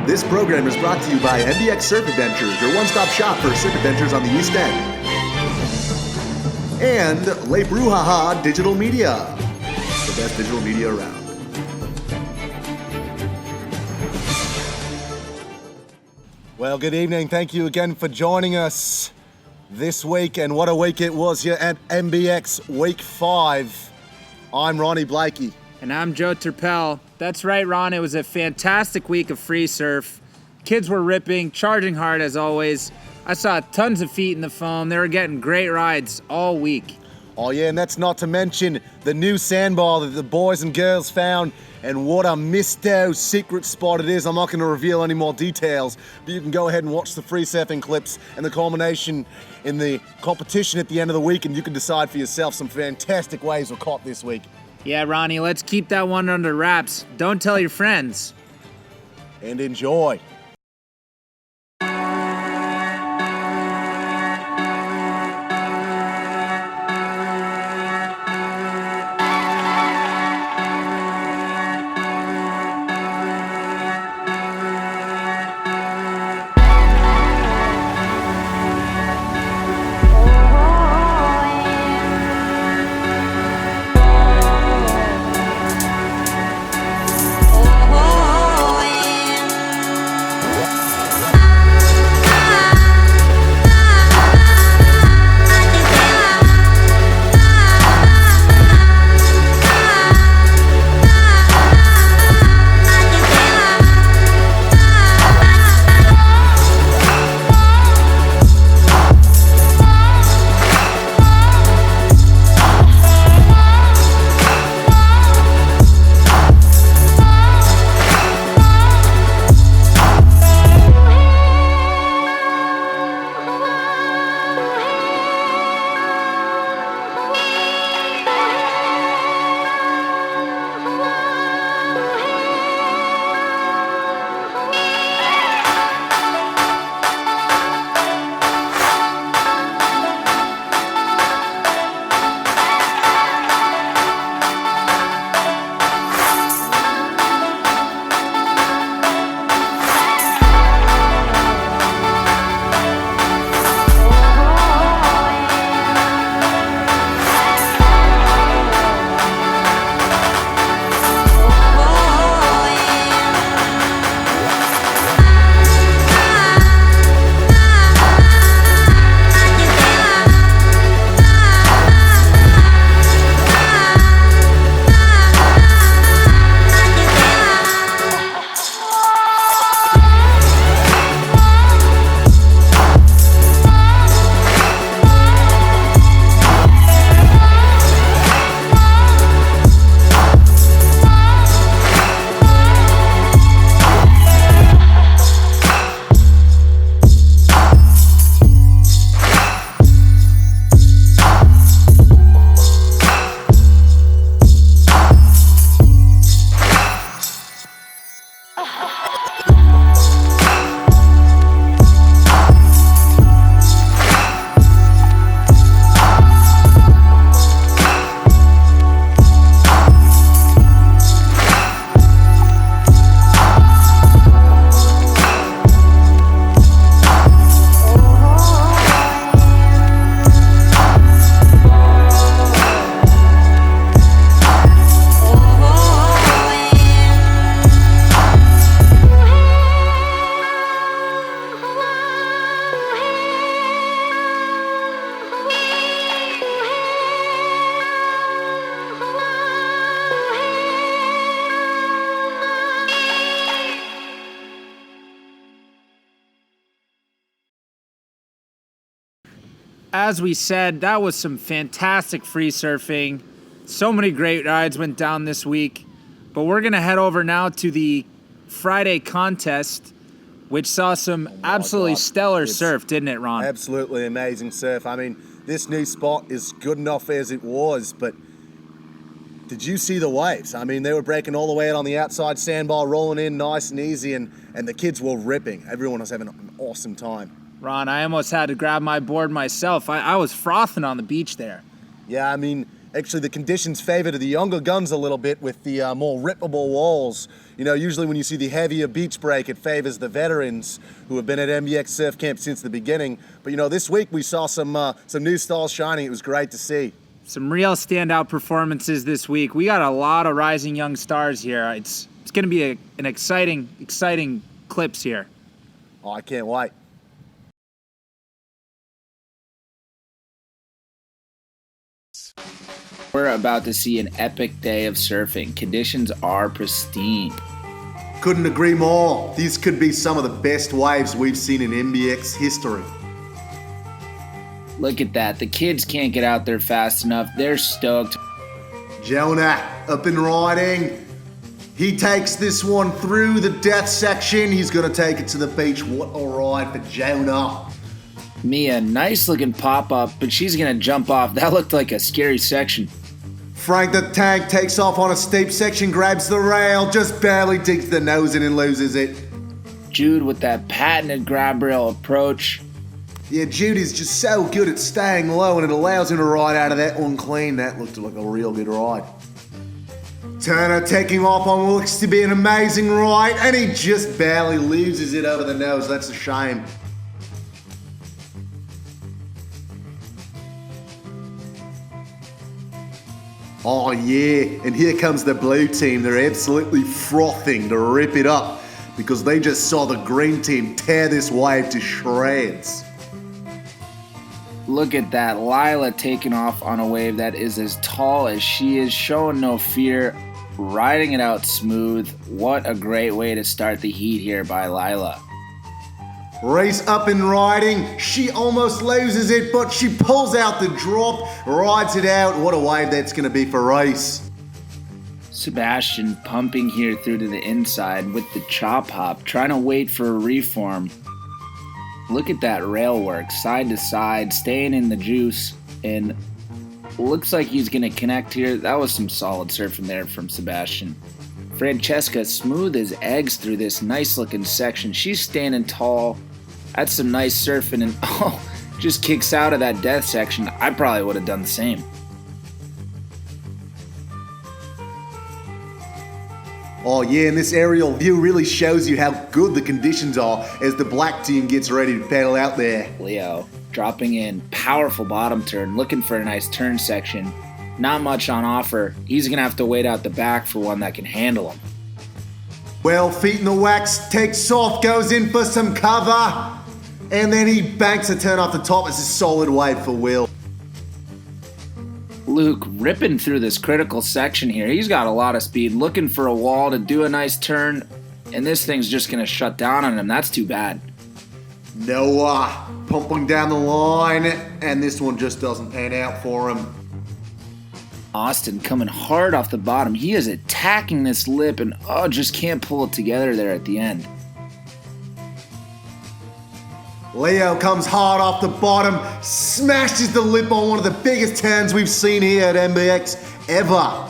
This program is brought to you by MBX Surf Adventures, your one-stop shop for surf adventures on the East End. And Le Brouhaha Digital Media, the best digital media around. Well, good evening. Thank you again for joining us this week, and what a week it was here at MBX Week 5. I'm Ronnie Blakey. And I'm Joe Turpel. That's right, Ron. It was a fantastic week of free surf. Kids were ripping, charging hard as always. I saw tons of feet in the foam. They were getting great rides all week. Oh yeah, and that's not to mention the new sandbar that the boys and girls found, and what a missed out secret spot it is. I'm not going to reveal any more details, but you can go ahead and watch the free surfing clips and the culmination in the competition at the end of the week, and you can decide for yourself some fantastic waves were caught this week. Yeah, Ronnie, let's keep that one under wraps. Don't tell your friends. And enjoy. As we said, that was some fantastic free surfing. So many great rides went down this week. But we're going to head over now to the Friday contest, which saw some absolutely stellar surf, didn't it, Ron? Absolutely amazing surf. I mean, this new spot is good enough as it was, but did you see the waves? I mean, they were breaking all the way out on the outside sandbar, rolling in nice and easy, and the kids were ripping. Everyone was having an awesome time. Ron, I almost had to grab my board myself. I was frothing on the beach there. Yeah, I mean, Actually, the conditions favor to the younger guns a little bit with the more rippable walls. You know, usually when you see the heavier beach break, it favors the veterans who have been at MBX Surf Camp since the beginning. But you know, this week we saw some new styles shining. It was great to see. Some real standout performances this week. We got a lot of rising young stars here. It's going to be an exciting clips here. Oh, I can't wait. We're about to see an epic day of surfing. Conditions are pristine. Couldn't agree more. These could be some of the best waves we've seen in MBX history. Look at that. The kids can't get out there fast enough. They're stoked. Jonah up and riding. He takes this one through the death section. He's going to take it to the beach. What a ride for Jonah. Mia, nice looking pop-up, but she's going to jump off. That looked like a scary section. Frank the Tank takes off on a steep section, grabs the rail, just barely digs the nose in and loses it. Jude with that patented grab rail approach. Yeah, Jude is just so good at staying low and it allows him to ride out of that one clean. That looked like a real good ride. Turner taking off on what looks to be an amazing ride and he just barely loses it over the nose. That's a shame. Oh yeah, and here comes the blue team. They're absolutely frothing to rip it up because they just saw the green team tear this wave to shreds. Look at that. Lila taking off on a wave that is as tall as she is, showing no fear, riding it out smooth. What a great way to start the heat here by Lila. Reese up and riding. She almost loses it, but she pulls out the drop, rides it out. What a wave that's going to be for Reese. Sebastian pumping here through to the inside with the chop hop, trying to wait for a reform. Look at that rail work, side to side, staying in the juice, and looks like he's going to connect here. That was some solid surfing there from Sebastian. Francesca smooth as eggs through this nice looking section. She's standing tall. That's some nice surfing and just kicks out of that death section. I probably would have done the same. Oh yeah, and this aerial view really shows you how good the conditions are as the black team gets ready to paddle out there. Leo dropping in, powerful bottom turn, looking for a nice turn section. Not much on offer. He's going to have to wait out the back for one that can handle him. Well, feet in the wax, takes off, goes in for some cover, and then he banks a turn off the top. It's a solid wave for Will. Luke ripping through this critical section here. He's got a lot of speed, looking for a wall to do a nice turn, and this thing's just going to shut down on him. That's too bad. Noah pumping down the line, and this one just doesn't pan out for him. Austin coming hard off the bottom. He is attacking this lip and just can't pull it together there at the end. Leo comes hard off the bottom, smashes the lip on one of the biggest turns we've seen here at MBX ever.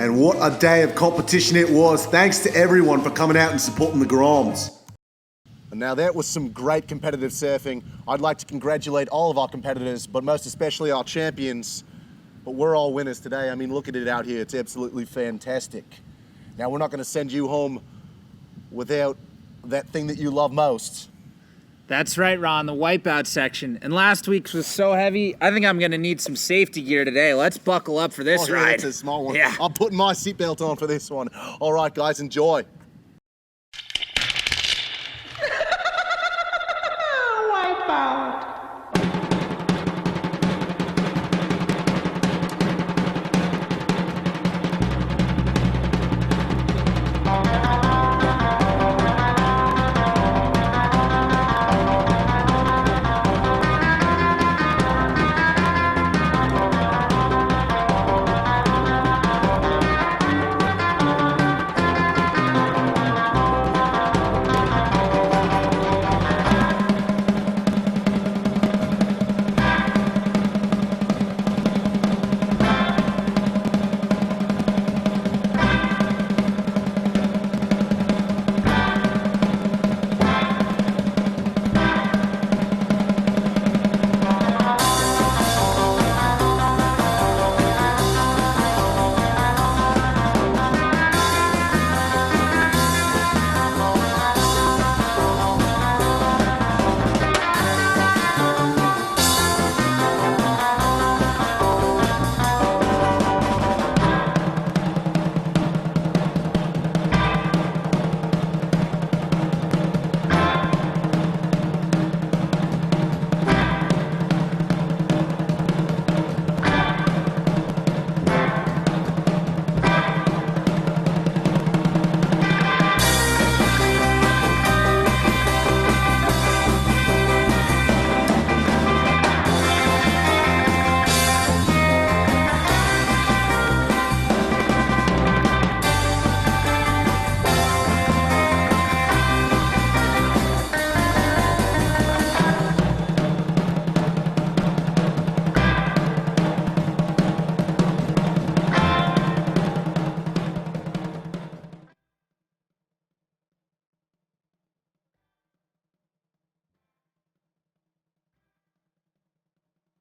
And what a day of competition it was. Thanks to everyone for coming out and supporting the Groms. And now that was some great competitive surfing. I'd like to congratulate all of our competitors, but most especially our champions. But we're all winners today. I mean, look at it out here. It's absolutely fantastic. Now, we're not going to send you home without that thing that you love most. That's right, Ron, the wipeout section. And last week's was so heavy, I think I'm going to need some safety gear today. Let's buckle up for this ride. It's a small one. Yeah. I'm putting my seatbelt on for this one. All right, guys, enjoy. Wipeout.